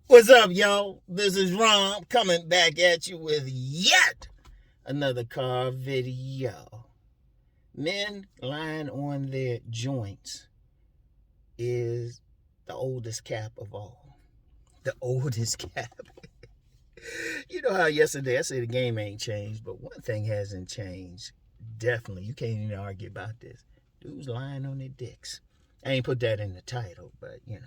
What's up, y'all? This is Rom coming back at you with yet another car video. Men lying on their joints is the oldest cap of all. The oldest cap. You know how yesterday I said the game ain't changed, but one thing hasn't changed. Definitely. You can't even argue about this. Dudes lying on their dicks. I ain't put that in the title, but you know.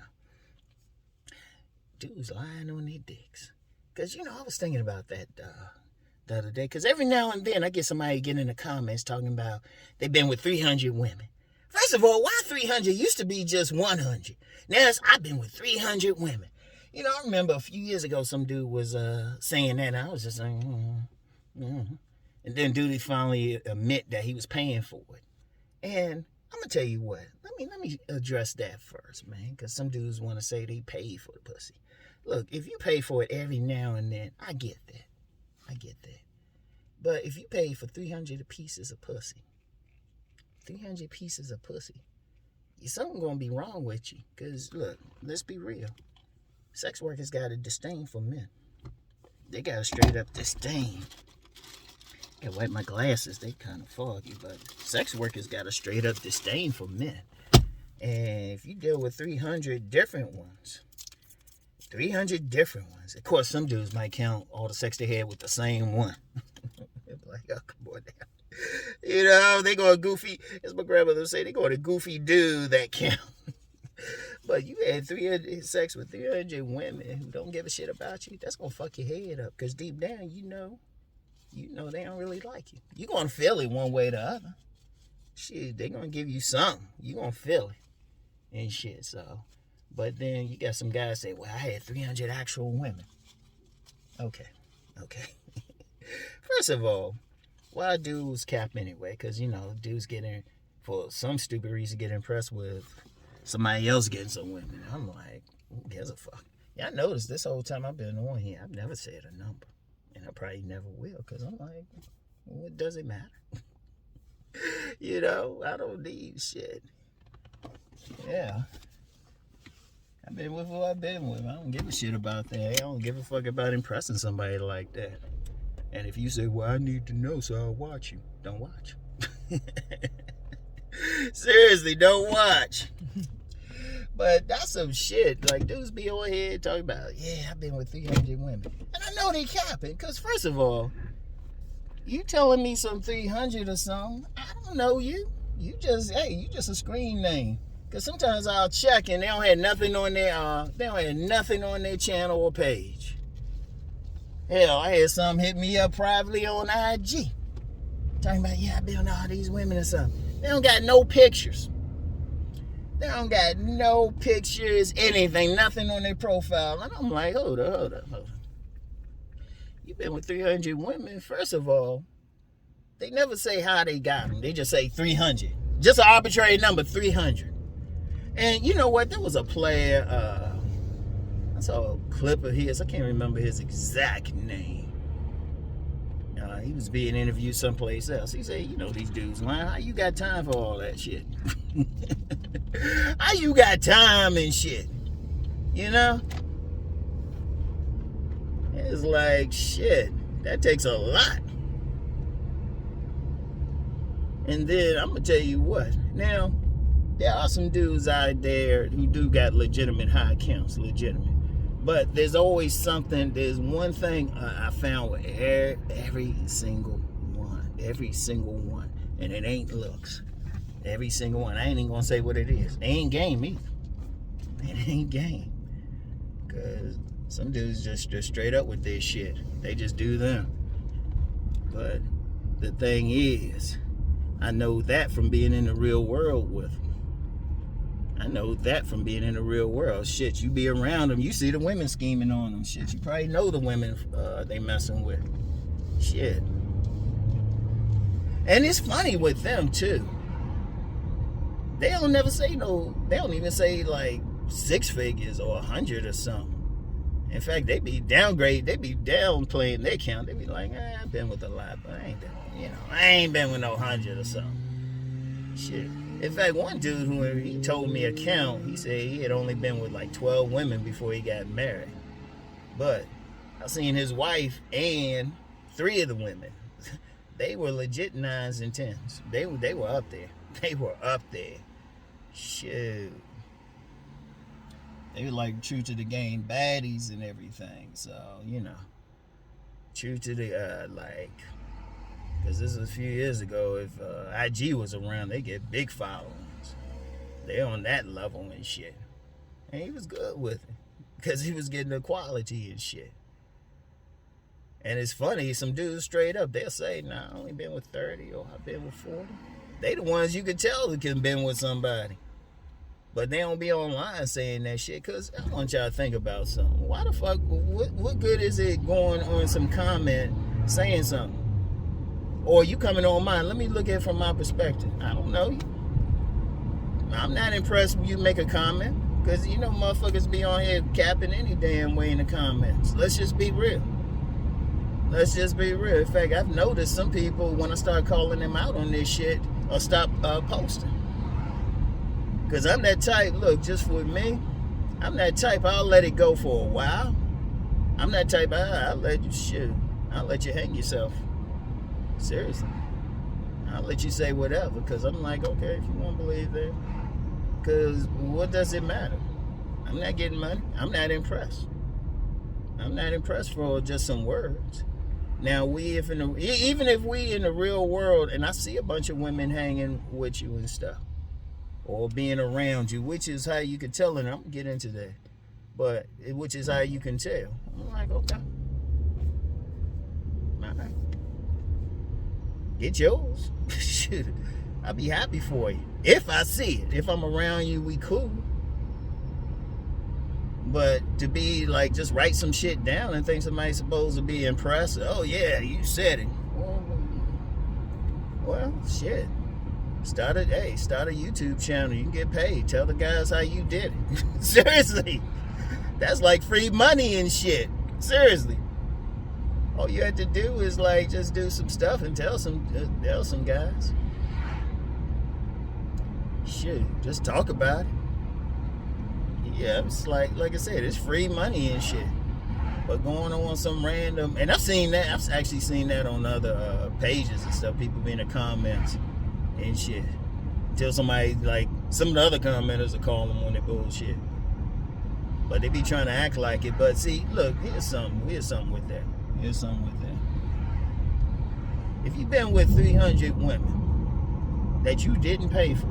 Dudes lying on their dicks. Because, I was thinking about that the other day. Because every now and then I get somebody getting in the comments talking about they've been with 300 women. First of all, why 300? Used to be just 100. Now I've been with 300 women. I remember a few years ago some dude was saying that. And I was just saying, And then dude finally admit that he was paying for it. And I'm going to tell you what. Let me address that first, man. Because some dudes want to say they paid for the pussy. Look, if you pay for it every now and then, I get that. But if you pay for 300 pieces of pussy, something going to be wrong with you. Because, look, let's be real. Sex workers got a disdain for men. They got a straight up disdain. I gotta wipe my glasses. They kind of foggy. But sex workers got a straight up disdain for men. And if you deal with 300 different ones, of course, some dudes might count all the sex they had with the same one. They're like, oh, come on now. They go a goofy, as my grandmother would say, they go to goofy dude that count. But you had 300 sex with 300 women who don't give a shit about you, that's going to fuck your head up. Because deep down, you know they don't really like you. You're going to feel it one way or the other. Shit, they're going to give you something. You're going to feel it and shit, so. But then you got some guys say, well, I had 300 actual women. Okay. First of all, why dudes cap anyway? Because, dudes for some stupid reason, get impressed with somebody else getting some women. I'm like, who gives a fuck? Yeah, I noticed this whole time I've been on here, I've never said a number. And I probably never will, because I'm like, what does it matter? I don't need shit. Yeah. I've been with who I've been with. I don't give a shit about that. I don't give a fuck about impressing somebody like that. And if you say, well, I need to know, so I'll watch you. Don't watch. Seriously, don't watch. But that's some shit. Like, dudes be on here talking about, yeah, I've been with 300 women. And I know they capping. Because, first of all, you telling me some 300 or something, I don't know you. You just a screen name. Because sometimes I'll check and they don't have nothing on their channel or page. Hell, I had some hit me up privately on IG. Talking about, yeah, I've been with all these women or something. They don't got no pictures. Anything, nothing on their profile. And I'm like, hold up. You've been with 300 women. First of all, they never say how they got them. They just say 300. Just an arbitrary number, 300. And you know what? There was a player, I saw a clip of his. I can't remember his exact name. He was being interviewed someplace else. He said, these dudes, man, how you got time for all that shit? How you got time and shit? It's like, shit, that takes a lot. And then I'm going to tell you what. Now, there are some dudes out there who do got legitimate high accounts, But there's always something, there's one thing I found with every single one, and it ain't looks. Every single one. I ain't even gonna say what it is. It ain't game either. It ain't game. Because some dudes just straight up with this shit. They just do them. But the thing is, I know that from being in the real world with them. Shit, you be around them, you see the women scheming on them. Shit, you probably know the women they messing with. Shit. And it's funny with them too. They don't even say like 6 figures or 100 or something. In fact, they be downplaying their count. They be like, I've been with a lot, but I ain't been with no 100 or something. Shit. In fact, one dude he told me a count, he said he had only been with like 12 women before he got married. But I seen his wife and 3 of the women. They were legit 9s and 10s. They were up there. They were up there. Shoot. They were like true to the game baddies and everything. So, true to the, because this was a few years ago. If IG was around, they get big followings. They on that level and shit. And he was good with it because he was getting the quality and shit. And it's funny, some dudes straight up, they'll say, nah, I only been with 30 or I've been with 40. They the ones you can tell who can been with somebody. But they don't be online saying that shit, because I want y'all to think about something. Why the fuck, what good is it going on some comment saying something? Or you coming on mine, let me look at it from my perspective. I don't know you. I'm not impressed when you make a comment, because motherfuckers be on here capping any damn way in the comments. Let's just be real. Let's just be real. In fact, I've noticed some people, when I start calling them out on this shit, or stop posting. Because I'm that type, look, just for me, I'm that type, I'll let it go for a while. I'm that type, I'll let you shoot. I'll let you hang yourself. Seriously. I'll let you say whatever, because I'm like, okay, if you want to believe that. Because what does it matter? I'm not getting money. I'm not impressed. I'm not impressed for just some words. Now, even if we in the real world, and I see a bunch of women hanging with you and stuff, or being around you, which is how you can tell, and I'm going to get into that, but which is how you can tell. I'm like, okay. All right. Get yours. Shit. I'll be happy for you. If I see it. If I'm around you, we cool. But to be like, just write some shit down and think somebody's supposed to be impressed. Oh, yeah, you said it. Well, shit. Start a YouTube channel. You can get paid. Tell the guys how you did it. Seriously. That's like free money and shit. Seriously. All you have to do is just do some stuff and tell some guys. Shit, just talk about it. Yeah, it's like I said, it's free money and shit. But going on some random, and I've actually seen that on other pages and stuff. People be in the comments and shit. Until somebody, some of the other commenters will call them on their bullshit. But they be trying to act like it. But see, look, here's something with that. If you've been with 300 women that you didn't pay for,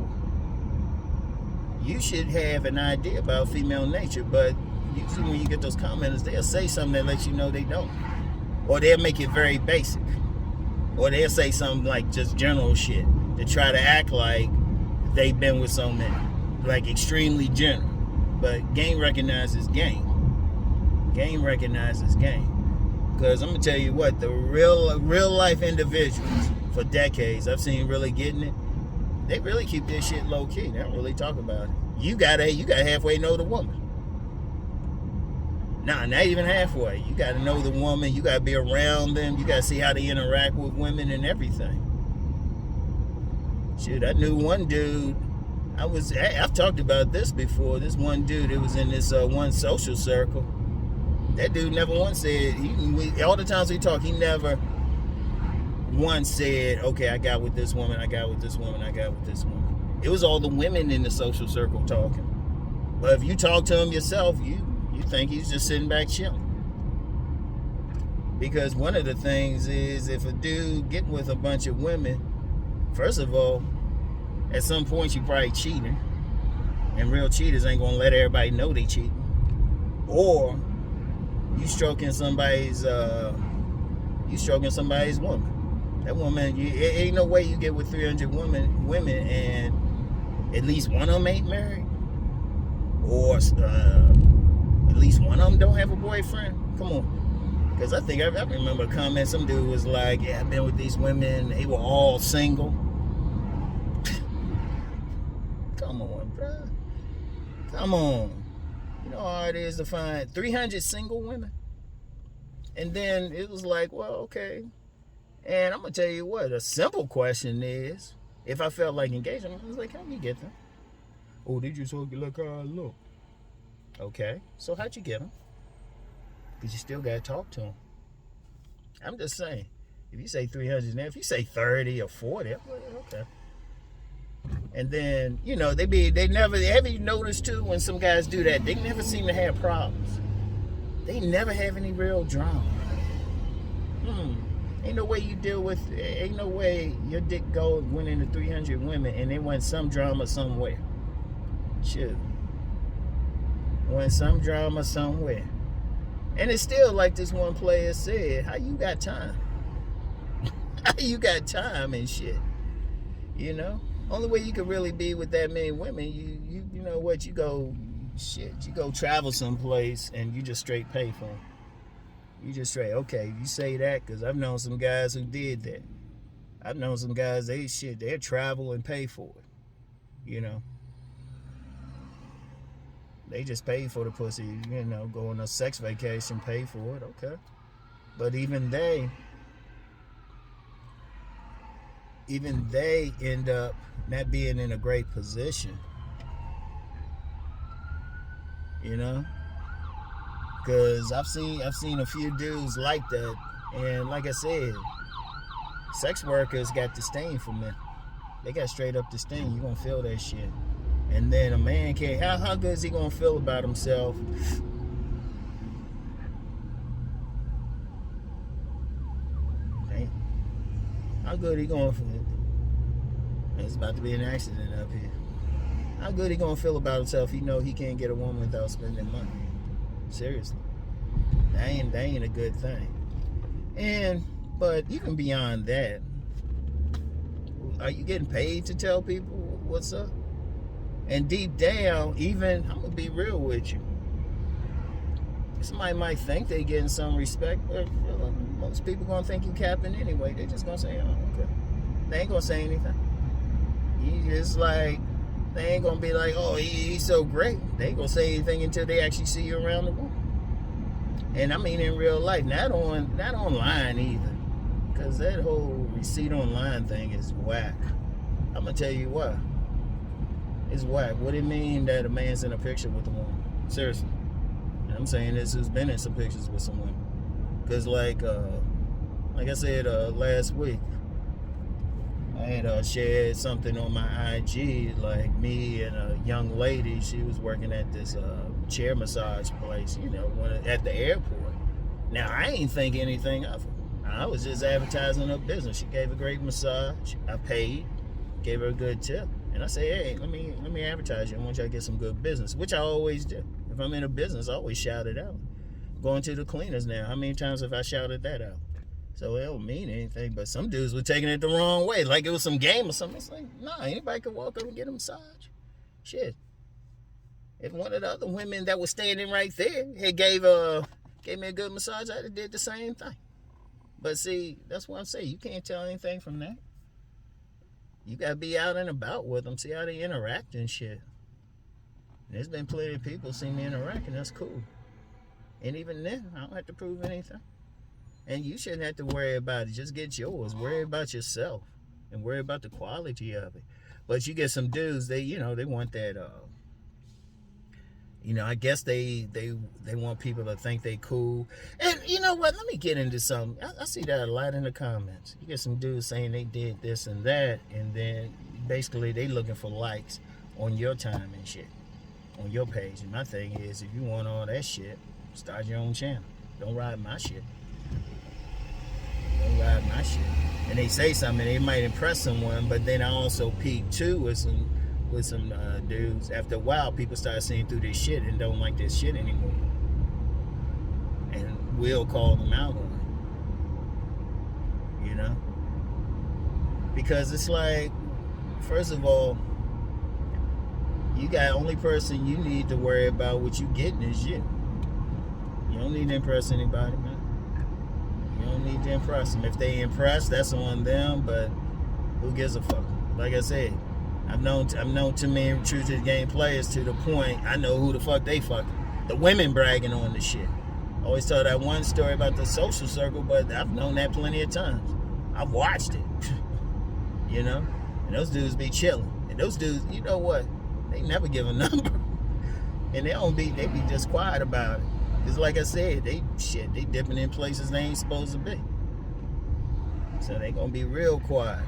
you should have an idea about female nature. But usually when you get those commenters, they'll say something that lets you know they don't. Or they'll make it very basic. Or they'll say something like just general shit to try to act like they've been with so many. Like extremely general. But game recognizes game. Game recognizes game. Because I'm going to tell you what, the real life individuals for decades I've seen really getting it, they really keep this shit low key. They don't really talk about it. You gotta halfway know the woman. Nah, not even halfway. You gotta know the woman. You gotta be around them. You gotta see how they interact with women and everything. Shit, I knew one dude. I've talked about this before. This one dude, it was in this one social circle. That dude never once said, all the times we talk, he never once said, okay, I got with this woman, I got with this woman, I got with this woman. It was all the women in the social circle talking. But if you talk to him yourself, you think he's just sitting back chilling. Because one of the things is, if a dude getting with a bunch of women, first of all, at some point you probably cheating. And real cheaters ain't gonna let everybody know they cheating. Or you stroking somebody's woman. That woman, it ain't no way you get with 300 women and at least one of them ain't married, or at least one of them don't have a boyfriend. Come on, because I think I remember a comment. Some dude was like, "Yeah, I've been with these women. They were all single." Come on, bro. Come on. You know how hard it is to find 300 single women. And then it was like, well, okay. And I'm going to tell you what, a simple question is, if I felt like engaging, I was like, how you get them? Oh, they just look like how I look. Okay, so how'd you get them? Because you still got to talk to them. I'm just saying. If you say 300 now, if you say 30 or 40, I'm like, okay. And then, you know, have you noticed too, when some guys do that, they never seem to have problems. They never have any real drama. Ain't no way your dick went into 300 women and there went some drama somewhere. Shit. Went some drama somewhere. And it's still like this one player said, how you got time? How you got time and shit? You know? Only way you could really be with that many women, you know what, you go travel someplace and you just straight pay for them. You just straight, okay, you say that because I've known some guys who did that. I've known some guys, they'll travel and pay for it. You know? They just pay for the pussy, you know, go on a sex vacation, pay for it, okay. But even they end up not being in a great position. You know? Because I've seen a few dudes like that, and like I said, sex workers got disdain for men. They got straight up disdain. You gonna feel that shit. And then a man can't. How good is he gonna feel about himself? Damn. How good he gonna feel? It's about to be an accident up here. How good he gonna feel about himself? He know he can't get a woman without spending money. Seriously, that ain't a good thing. But even beyond that, are you getting paid to tell people what's up? And deep down, even, I'm gonna be real with you, somebody might think they getting some respect, but most people gonna think you capping anyway. They just gonna say, oh, okay. They ain't gonna say anything. You just like, they ain't gonna be like, oh, he's so great. They ain't gonna say anything until they actually see you around the room. And I mean in real life, not online either. Because that whole receipt online thing is whack. I'm gonna tell you what. It's whack. What it mean that a man's in a picture with a woman? Seriously. And I'm saying this who's been in some pictures with some women. Because like I said last week, I had shared something on my IG, like me and a young lady, she was working at this chair massage place, you know, at the airport. Now, I ain't think anything of her. I was just advertising her business. She gave a great massage. I paid, gave her a good tip. And I say, hey, let me advertise you. I want y'all to get some good business, which I always do. If I'm in a business, I always shout it out. Going to the cleaners now, how many times have I shouted that out? So it don't mean anything, but some dudes were taking it the wrong way, like it was some game or something. It's like, nah, anybody could walk up and get a massage. Shit. If one of the other women that was standing right there had gave me a good massage, I'd have did the same thing. But see, that's what I'm saying. You can't tell anything from that. You gotta be out and about with them, see how they interact and shit. There's been plenty of people see me interact, and that's cool. And even then, I don't have to prove anything. And you shouldn't have to worry about it. Just get yours. Worry about yourself. And worry about the quality of it. But you get some dudes, they want that, I guess they want people to think they cool. And you know what? Let me get into something. I see that a lot in the comments. You get some dudes saying they did this and that. And then basically they looking for likes on your time and shit. On your page. And my thing is, if you want all that shit, start your own channel. Don't ride my shit. Don't ride my shit. And they say something, they might impress someone, but then I also peep too with some dudes. After a while, people start seeing through this shit and don't like this shit anymore. And we'll call them out on it. You know? Because it's like, first of all, you got only person you need to worry about what you getting is you. You don't need to impress anybody, man. You don't need to impress them. If they impress, that's on them, but who gives a fuck? Like I said, I've known too many true to the game players to the point I know who the fuck they fucking. The women bragging on the shit. I always tell that one story about the social circle, but I've known that plenty of times. I've watched it. You know? And those dudes be chilling. And those dudes, you know what? They never give a number. And they be just quiet about it. Because like I said, they dipping in places they ain't supposed to be. So they gonna be real quiet.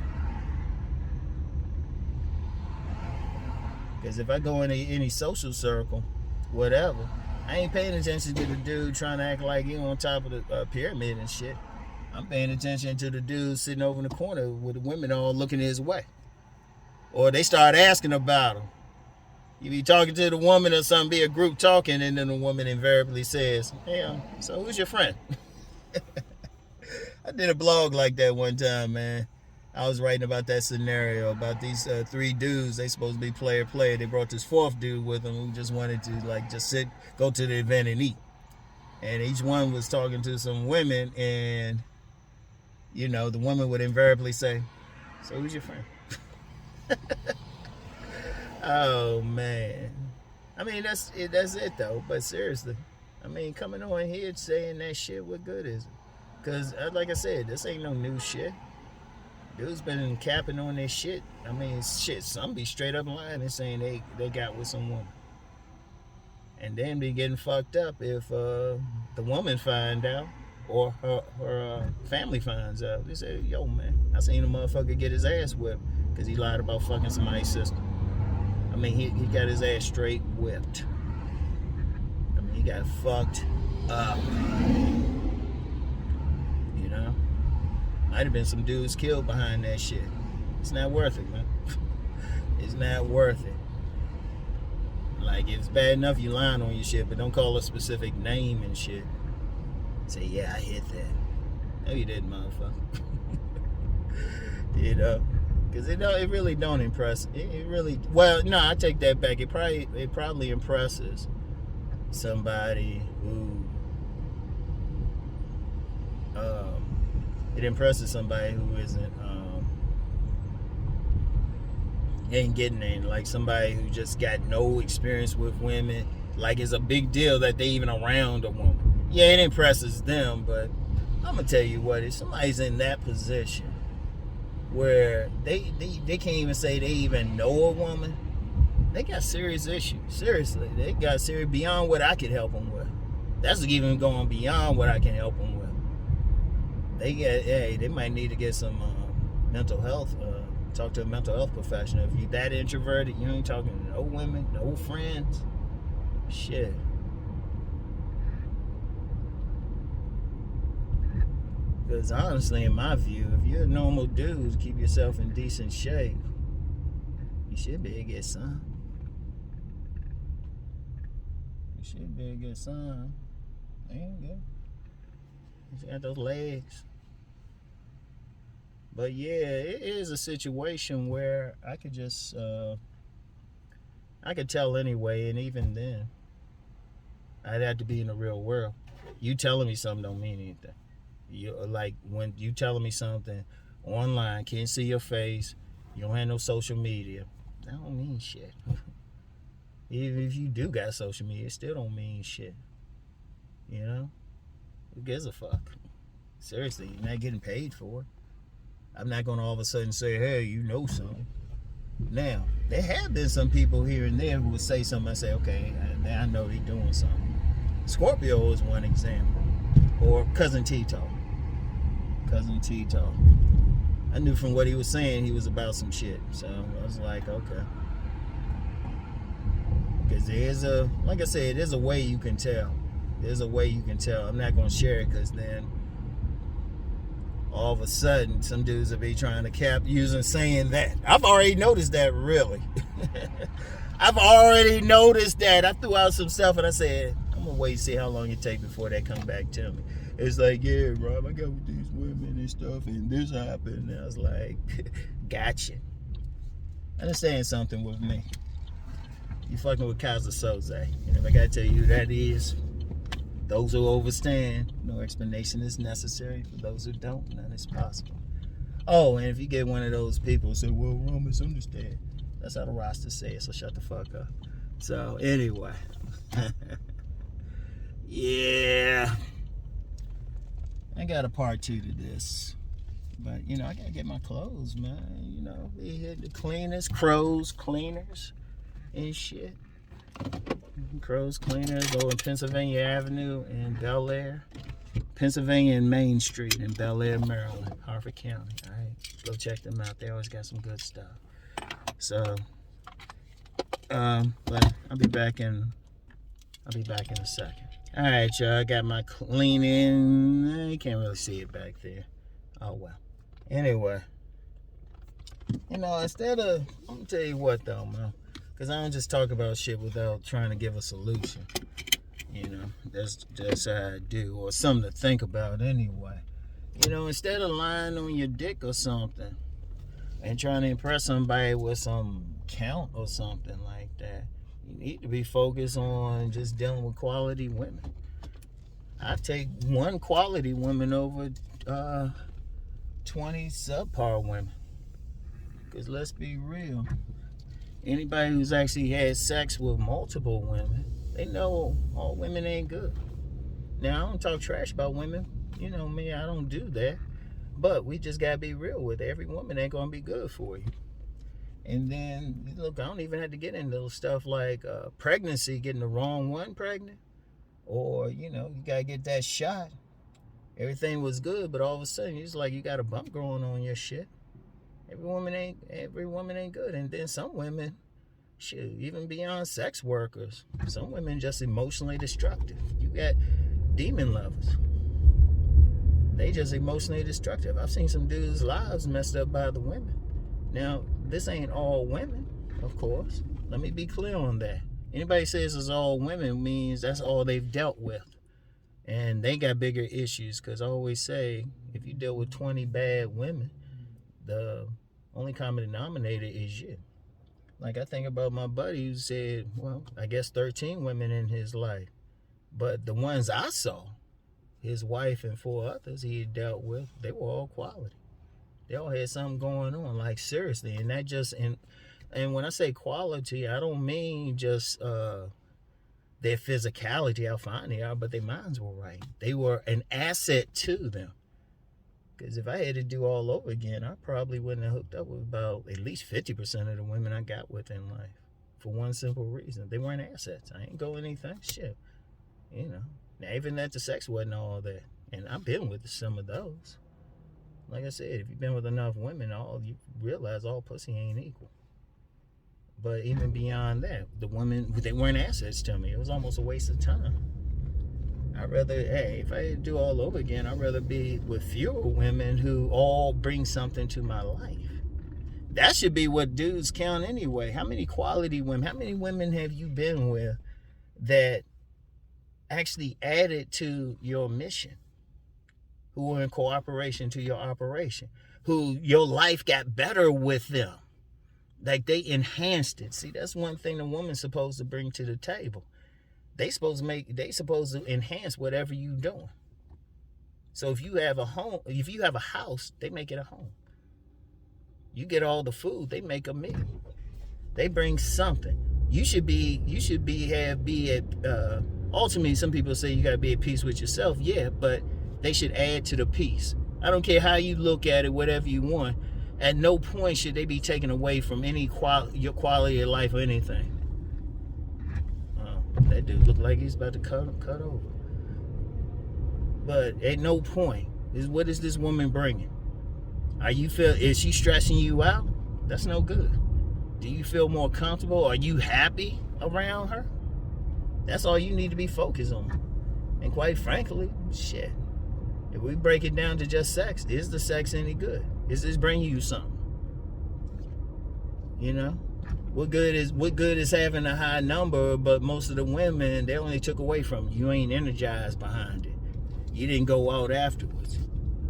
Because if I go into any social circle, whatever, I ain't paying attention to the dude trying to act like he on top of the pyramid and shit. I'm paying attention to the dude sitting over in the corner with the women all looking his way. Or they start asking about him. You be talking to the woman or something, be a group talking, and then the woman invariably says, hey, so who's your friend? I did a blog like that one time, man. I was writing about that scenario, about these 3 dudes. They supposed to be player. They brought this 4th dude with them who just wanted to just go to the event and eat. And each one was talking to some women, and the woman would invariably say, so who's your friend? Oh man, I mean that's it though. But seriously, I mean coming on here saying that shit, what good is it? Because like I said, this ain't no new shit. Dudes been capping on this shit. I mean shit, some be straight up lying and saying they got with some woman, and then be getting fucked up if the woman find out or her family finds out. They say, yo man, I seen a motherfucker get his ass whipped because he lied about fucking somebody's sister. I mean, he got his ass straight whipped. I mean, he got fucked up. Might have been some dudes killed behind that shit. It's not worth it, man. It's not worth it. Like, it's bad enough you lying on your shit, but don't call a specific name and shit. Say, yeah, I hit that. No, you didn't, motherfucker. Because it really don't impress. It really, well, no, I take that back. It probably impresses somebody who it impresses somebody who isn't ain't getting in, like somebody who just got no experience with women. Like it's a big deal that they even around a woman. Yeah, it impresses them, but I'm gonna tell you what, if somebody's in that position where they can't even say they even know a woman, they got serious issues. Seriously, they got serious beyond what I could help them with. That's even going beyond what I can help them with. They might need to get some mental health. Talk to a mental health professional. If you're that introverted, you ain't talking to no women, no friends. Shit. Because honestly, in my view, if you're a normal dude, keep yourself in decent shape, you should be able to get some. You should be able to get some. Ain't good. You got those legs. But yeah, it is a situation where I could just, I could tell anyway, and even then, I'd have to be in the real world. You telling me something don't mean anything. You like when you telling me something online, can't see your face, you don't have no social media, that don't mean shit. Even if you do got social media, it still don't mean shit. Who gives a fuck? Seriously, you're not getting paid for it. I'm not gonna all of a sudden say, hey, you know something. Now, there have been some people here and there who would say something, I say, okay, I know they doing something. Scorpio is one example. Or Cousin Tito. I knew from what he was saying he was about some shit. So I was like, okay. Because like I said, there's a way you can tell. I'm not going to share it because then all of a sudden some dudes will be trying to cap saying that. I've already noticed that, really. I've already noticed that. I threw out some stuff and I said, I'm going to wait and see how long it takes before they come back to me. It's like, yeah, Rob, I got with these women and stuff, and this happened. And I was like, gotcha. Understand something with me. You fucking with Kaiser Soze. And if I got to tell you who that is, those who overstand, no explanation is necessary. For those who don't, none is possible. Oh, and if you get one of those people who say, well, Rom, misunderstand. That's how the roster says, so shut the fuck up. So, anyway. Yeah. I got a part 2 to this. But, I got to get my clothes, man. Be here the cleaners, crows, cleaners, and shit. Crow's Cleaners over Pennsylvania Avenue in Bel Air. Pennsylvania and Main Street in Bel Air, Maryland, Harford County. All right, go check them out. They always got some good stuff. So, but I'll be back in a second. All right, y'all. I got my cleaning. You can't really see it back there. Oh well. Anyway, instead of, I'm gonna tell you what though, man, because I don't just talk about shit without trying to give a solution. That's how I do, or something to think about anyway. Instead of lying on your dick or something and trying to impress somebody with some count or something like that, you need to be focused on just dealing with quality women. I take one quality woman over 20 subpar women. Because let's be real, anybody who's actually had sex with multiple women, they know all women ain't good. Now, I don't talk trash about women. You know me, I don't do that. But we just got to be real with it. Every woman ain't going to be good for you. And then, look, I don't even have to get into stuff like pregnancy, getting the wrong one pregnant. Or, you got to get that shot. Everything was good, but all of a sudden, it's like you got a bump growing on your shit. Every woman ain't good. And then some women, shit, even beyond sex workers, some women just emotionally destructive. You got demon lovers. They just emotionally destructive. I've seen some dudes' lives messed up by the women. Now, this ain't all women, of course. Let me be clear on that. Anybody says it's all women means that's all they've dealt with. And they got bigger issues, because I always say, if you deal with 20 bad women, the only common denominator is you. Like, I think about my buddy who said, well, I guess 13 women in his life. But the ones I saw, his wife and 4 others he had dealt with, they were all quality. They all had something going on, like seriously. And that just, and when I say quality, I don't mean just their physicality, how fine they are, but their minds were right. They were an asset to them. Because if I had to do all over again, I probably wouldn't have hooked up with about at least 50% of the women I got with in life. For one simple reason. They weren't assets. I ain't go anything. Shit. Now, even that the sex wasn't all that. And I've been with some of those. Like I said, if you've been with enough women, you realize all pussy ain't equal. But even beyond that, the women, they weren't assets to me. It was almost a waste of time. If I had to do all over again, I'd rather be with fewer women who all bring something to my life. That should be what dudes count anyway. How many quality women, how many women have you been with that actually added to your mission? Who were in cooperation to your operation? Who your life got better with them? Like, they enhanced it. See, that's one thing the woman's supposed to bring to the table. They supposed to enhance whatever you doing. So if you have a home, if you have a house, they make it a home. You get all the food, they make a meal. They bring something. You should be at ultimately, some people say you gotta be at peace with yourself. Yeah, but they should add to the peace. I don't care how you look at it, whatever you want. At no point should they be taken away from your quality of life or anything. That dude looked like he's about to cut over. But at no point what is this woman bringing? Is she stressing you out? That's no good. Do you feel more comfortable? Are you happy around her? That's all you need to be focused on. And quite frankly, shit, if we break it down to just sex, is the sex any good? Is this bringing you something? What good is having a high number, but most of the women, they only took away from you. You ain't energized behind it. You didn't go out afterwards.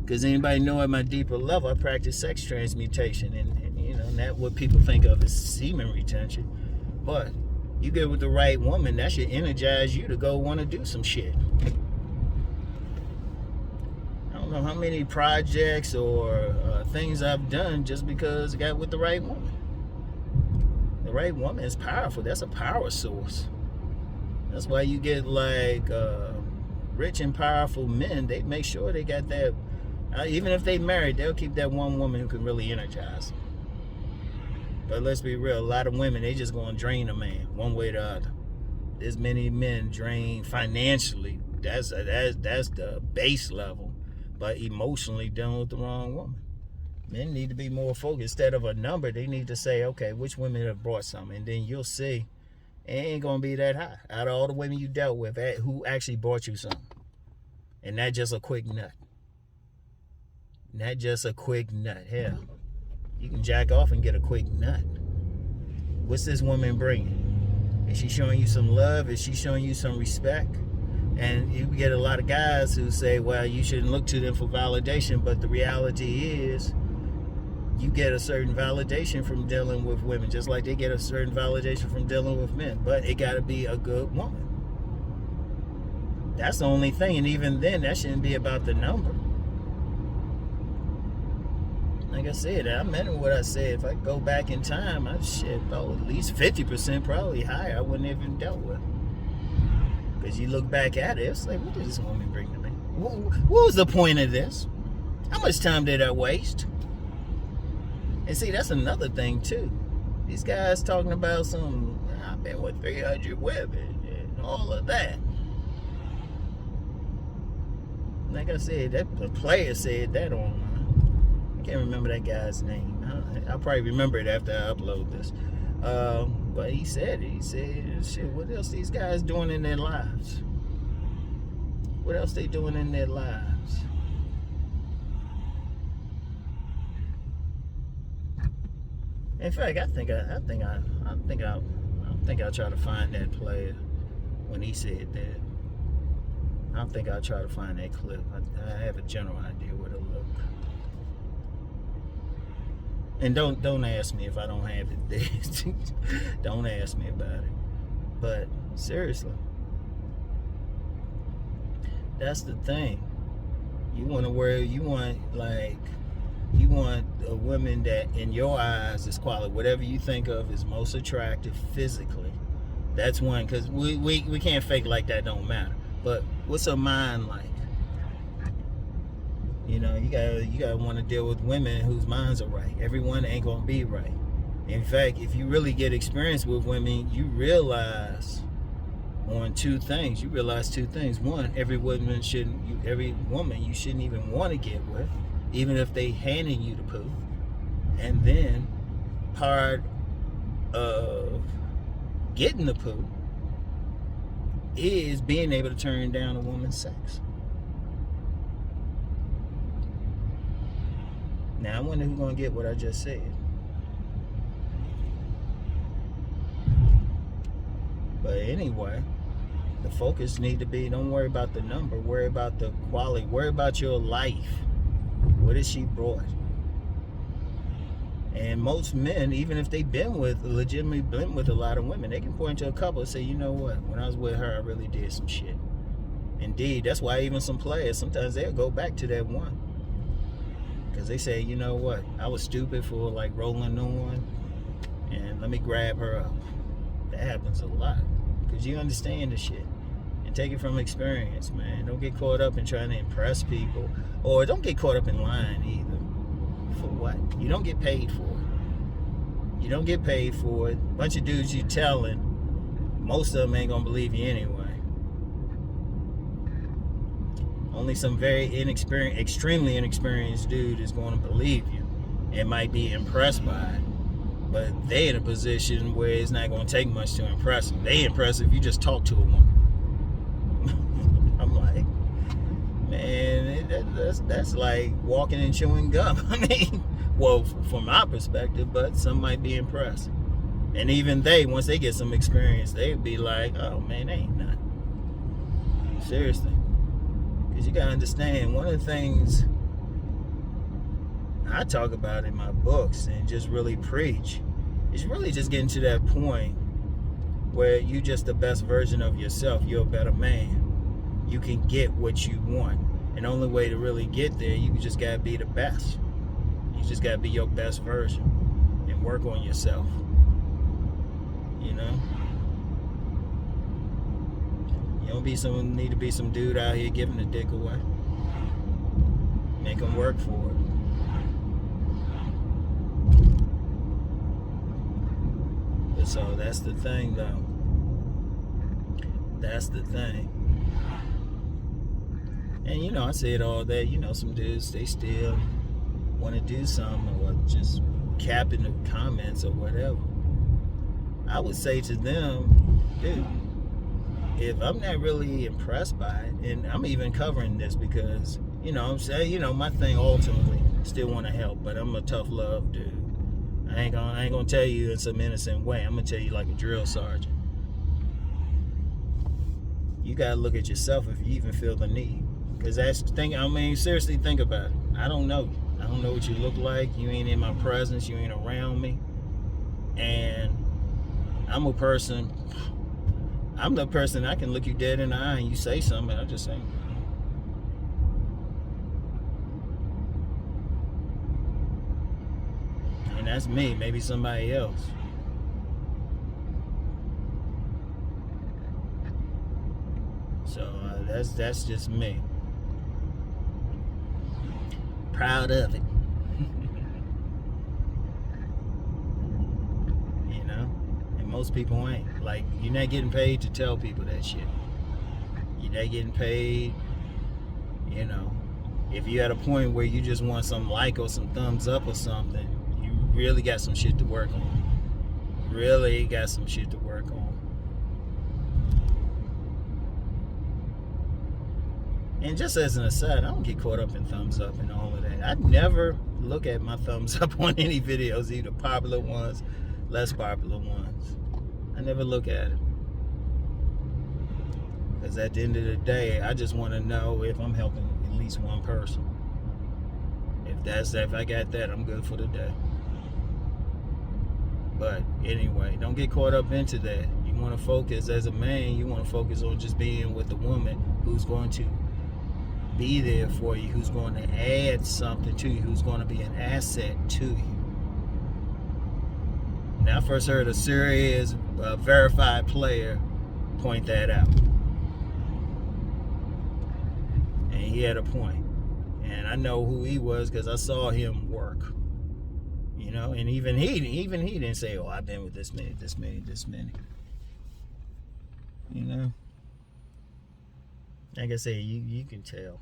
Because anybody know at my deeper level, I practice sex transmutation. And that's what people think of as semen retention. But you get with the right woman, that should energize you to go want to do some shit. I don't know how many projects or things I've done just because I got with the right woman. The right woman is powerful. That's a power source. That's why you get like rich and powerful men. They make sure they got that. Even if they married, they'll keep that one woman who can really energize them. But let's be real, a lot of women, they just gonna drain a man one way or the other. there's many men drained financially. That's the base level, but emotionally dealing with the wrong woman. Men need to be more focused. Instead of a number, they need to say, okay, which women have brought something, and then you'll see it ain't gonna be that high out of all the women you dealt with who actually brought you something, and not just a quick nut. Not just a quick nut. Hell, you can jack off and get a quick nut. What's this woman bringing? Is she showing you some love? Is she showing you some respect? And you get a lot of guys who say, well, you shouldn't look to them for validation, but the reality is you get a certain validation from dealing with women, just like they get a certain validation from dealing with men. But it got to be a good woman. That's the only thing. And even then, that shouldn't be about the number. Like I said, I meant what I said. If I go back in time, I'd at least 50%, probably higher, I wouldn't even dealt with. Because you look back at it, it's like, what did this woman bring to me? What was the point of this? How much time did I waste? And see, that's another thing too. These guys talking about I've been with 300 women and all of that. Like I said, the player said that online. I can't remember that guy's name. I'll probably remember it after I upload this. But he said, shit, what else these guys doing in their lives? What else they doing in their lives? In fact, I think I'll try to find that player when he said that. I think I'll try to find that clip. I have a general idea where to look. And don't ask me if I don't have it there. Don't ask me about it. But seriously, that's the thing. You want a woman that in your eyes is quality. Whatever you think of is most attractive physically. That's one, because we can't fake like that don't matter. But what's her mind like? You know, you gotta want to deal with women whose minds are right. Everyone ain't gonna be right. In fact, if you really get experience with women, you realize two things. One, every woman you shouldn't even want to get with, even if they handing you the poo. And then part of getting the poo is being able to turn down a woman's sex. Now I wonder who's gonna get what I just said. But anyway, the focus need to be, don't worry about the number, worry about the quality, worry about your life. What has she brought? And most men, even if they've legitimately been with a lot of women, they can point to a couple and say, you know what, when I was with her, I really did some shit. Indeed, that's why even some players, sometimes they'll go back to that one. Because they say, you know what, I was stupid for like rolling on, and let me grab her up. That happens a lot. Because you understand the shit. And take it from experience, man. Don't get caught up in trying to impress people. Or don't get caught up in lying either. For what? You don't get paid for it. You don't get paid for it. A bunch of dudes you telling, most of them ain't gonna believe you anyway. Only some very extremely inexperienced dude is going to believe you and might be impressed by it. But they in a position where it's not going to take much to impress them. They impress if you just talk to a woman. I'm like, man, that's like walking and chewing gum. I mean, well, from my perspective, but some might be impressed. And even they, once they get some experience, they'd be like, oh man, they ain't nothing. Seriously. Because you got to understand, one of the things I talk about in my books and just really preach is really just getting to that point where you're just the best version of yourself. You're a better man. You can get what you want. And the only way to really get there, you just got to be the best. You just got to be your best version and work on yourself. You know? You don't need to be some dude out here giving the dick away. Make them work for it. So that's the thing, though. That's the thing. And you know, I said all that, you know, some dudes, they still want to do something or just cap in the comments or whatever. I would say to them, dude, if I'm not really impressed by it, and I'm even covering this because, you know, I'm saying, you know, my thing ultimately still want to help, but I'm a tough love dude. I ain't gonna tell you in some innocent way. I'm gonna tell you like a drill sergeant. You gotta look at yourself if you even feel the need. Cause that's the thing. I mean, seriously, think about it. I don't know you. I don't know what you look like. You ain't in my presence. You ain't around me. And I'm a person. I'm the person I can look you dead in the eye and you say something. I just say. And that's me. Maybe somebody else. So that's just me. Proud of it. You know? And most people ain't. Like, you're not getting paid to tell people that shit. You're not getting paid, you know. If you're at a point where you just want some like or some thumbs up or something, you really got some shit to work on. Really got some shit to work on. And just as an aside, I don't get caught up in thumbs up and all of that. I never look at my thumbs up on any videos, either popular ones, less popular ones. I never look at it. Because at the end of the day, I just want to know if I'm helping at least one person. If I got that, I'm good for the day. But anyway, don't get caught up into that. You want to focus, as a man, you want to focus on just being with the woman who's going to be there for you, who's going to add something to you, who's going to be an asset to you. Now, I first heard a serious verified player point that out. And he had a point. And I know who he was because I saw him work. You know, and even he didn't say, oh, I've been with this many. You know? Like I said, you can tell.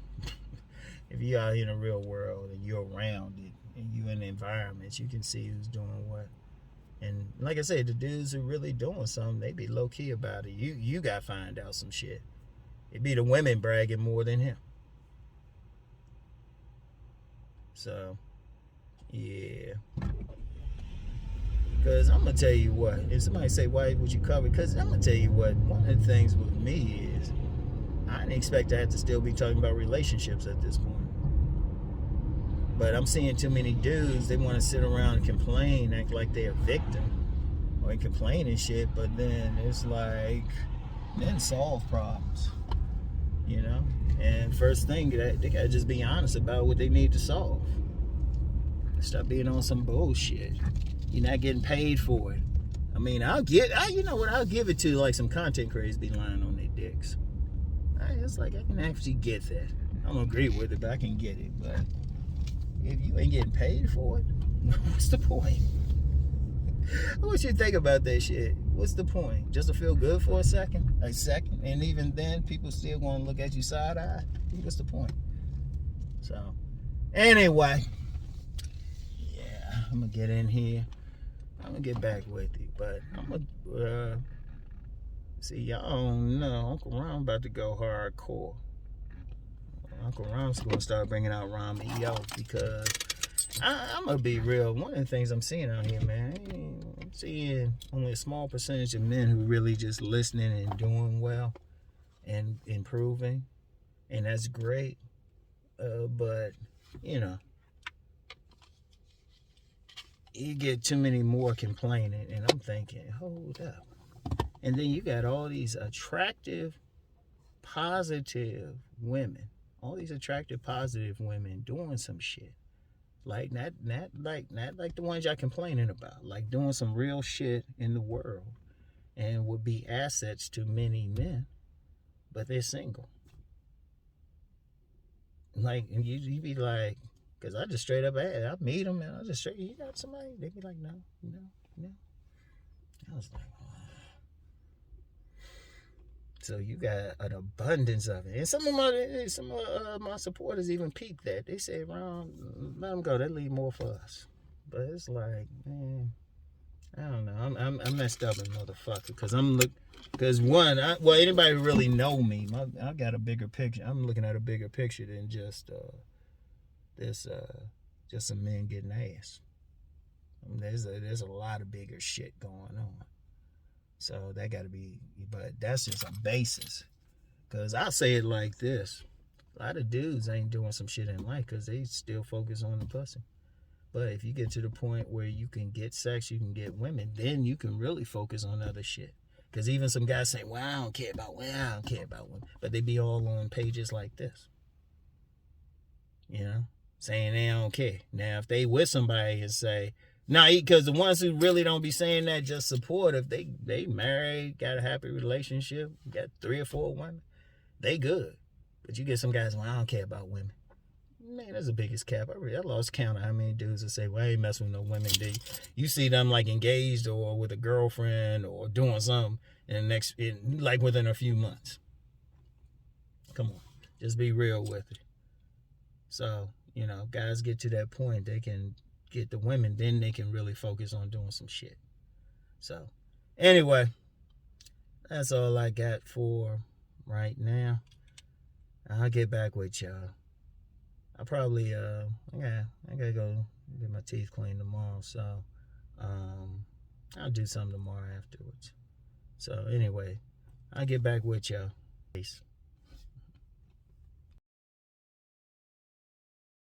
If you're out in the real world and you're around it and you're in the environments, you can see who's doing what. And like I said, the dudes who really doing something, they be low key about it. You got to find out some shit. It be the women bragging more than him. So, yeah. Because I'm going to tell you what. If somebody say, why would you cover? Because I'm going to tell you what. One of the things with me is I didn't expect to have to still be talking about relationships at this point. But I'm seeing too many dudes, they want to sit around and complain, act like they're a victim. Or complain and shit, but then it's like, then solve problems. You know? And first thing, they got to just be honest about what they need to solve. Stop being on some bullshit. You're not getting paid for it. I mean, you know what, I'll give it to like some content creators be lying on their dicks. It's like I can actually get that. I don't agree with it, but I can get it. But if you ain't getting paid for it, what's the point? I want you to think about that shit. What's the point? Just to feel good for a second? And even then, people still going to look at you side-eye? What's the point? So, anyway. Yeah, I'm going to get in here. I'm going to get back with you. But I'm going to... see, y'all don't know. Uncle Ron about to go hardcore. Uncle Ron's going to start bringing out Rom Wills because I'm going to be real. One of the things I'm seeing out here, man, I'm seeing only a small percentage of men who really just listening and doing well and improving. And that's great. But, you know, you get too many more complaining. And I'm thinking, hold up. And then you got all these attractive, positive women. All these attractive, positive women doing some shit. Like not like the ones y'all complaining about. Like doing some real shit in the world. And would be assets to many men. But they're single. Like, and you be like, because I just straight up ask. I meet them and I just straight, you got somebody? They be like, no. I was like, So you got an abundance of it. And some of my supporters even peeped that. They say, Ron, let them go. They leave more for us. But it's like, man, I don't know. I'm messed up, motherfucker. Because one, anybody really know me, I got a bigger picture. I'm looking at a bigger picture than just some men getting ass. I mean, there's a lot of bigger shit going on. So that got to be, but that's just a basis. Because I say it like this. A lot of dudes ain't doing some shit in life because they still focus on the pussy. But if you get to the point where you can get sex, you can get women, then you can really focus on other shit. Because even some guys say, well, I don't care about women. But they be all on pages like this. You know? Saying they don't care. Now, if they with somebody and say, because the ones who really don't be saying that just supportive, they married, got a happy relationship, got 3 or 4 women, they good. But you get some guys, well, I don't care about women. Man, that's the biggest cap. I lost count of how many dudes that say, well, I ain't messing with no women. You see them like engaged or with a girlfriend or doing something like within a few months. Come on, just be real with it. So, guys get to that point, they can get the women, then they can really focus on doing some shit. So, anyway, that's all I got for right now. I'll get back with y'all. I probably, I gotta go get my teeth cleaned tomorrow, so, I'll do something tomorrow afterwards. So, anyway, I'll get back with y'all. Peace.